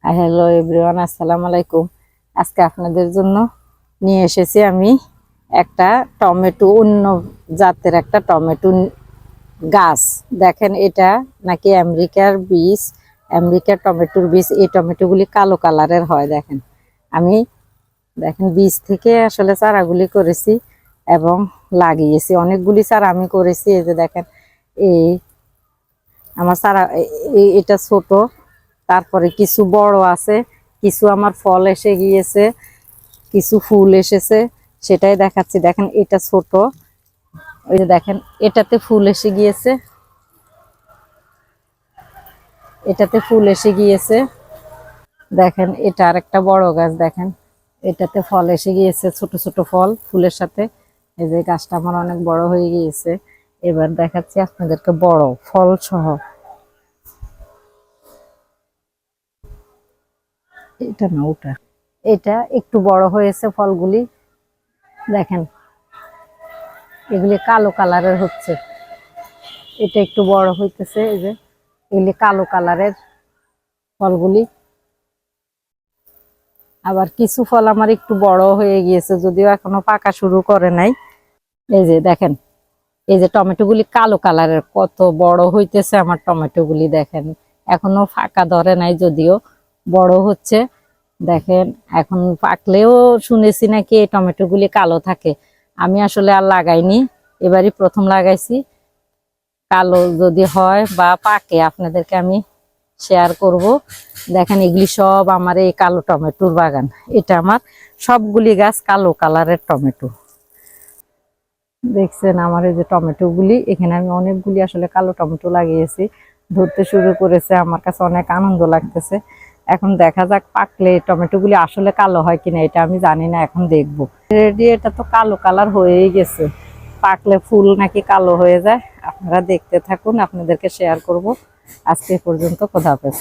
Hello everyone, আসসালামু আলাইকুম। আজকে আপনাদের জন্য নিয়ে এসেছি আমি একটা টমেটো, অন্য জাতের একটা টমেটো গাছ। দেখেন, এটা নাকি আমেরিকার বীজ, আমেরিকার টমেটোর বীজ। এই টমেটোগুলি কালো কালারের হয়। দেখেন, আমি দেখেন বীজ থেকে আসলে চারাগুলি করেছি এবং লাগিয়েছি। অনেকগুলি চারা আমি করেছি। এই যে দেখেন, এই আমার চারা, এটা ছোট, তারপরে কিছু বড় আছে, কিছু আমার ফল এসে গিয়েছে, কিছু ফুল এসেছে, সেটাই দেখাচ্ছি। দেখেন, এটা ছোট, ওই যে দেখেন এটাতে ফুল এসে গিয়েছে, এটাতে ফুল এসে গিয়েছে। দেখেন, এটা আর একটা বড় গাছ। দেখেন, এটাতে ফল এসে গিয়েছে, ছোট ছোট ফল ফুলের সাথে। এই যে গাছটা আমার অনেক বড় হয়ে গিয়েছে। এবার দেখাচ্ছি আপনাদেরকে বড় ফল সহ। এটা না, ওটা, এটা একটু বড় হয়েছে ফলগুলি। দেখেন, এগুলি কালো কালারের হচ্ছে, এটা একটু বড় হইতেছে। এই যে এগুলি কালো কালারের ফলগুলি। আবার কিছু ফল আমার একটু বড় হয়ে গিয়েছে, যদিও এখনো পাকা শুরু করে নাই। এই যে দেখেন, এই যে টমেটোগুলি কালো কালারের, কত বড় হইতেছে আমার টমেটোগুলি। দেখেন, এখনো ফাঁকা ধরে নাই, যদিও বড় হচ্ছে। দেখেন, এখন পাকলেও শুনেছি নাকি এই টমেটোগুলি কালো থাকে। আমি আসলে আর লাগাইনি, এবারই প্রথম লাগাইছি। কালো যদি হয় বা পাকে আপনাদেরকে আমি শেয়ার করব। দেখেন, এগুলি সব আমার এই কালো টমেটোর বাগান। এটা আমার সবগুলি গাছ কালো কালারের টমেটো। দেখছেন আমার এই যে টমেটো গুলি, এখানে আমি অনেকগুলি আসলে কালো টমেটো লাগিয়েছি। ধরতে শুরু করেছে, আমার কাছে অনেক আনন্দ লাগতেছে। এখন দেখা যাক পাকলে টমেটো গুলি আসলে কালো হয় কিনা, এটা আমি জানি না, এখন দেখবো। রেডি, এটা তো কালো কালার হয়েই গেছে। পাকলে ফুল নাকি কালো হয়ে যায়। আপনারা দেখতে থাকুন, আপনাদেরকে শেয়ার করব। আজকে পর্যন্ত, খোদা হাফেজ।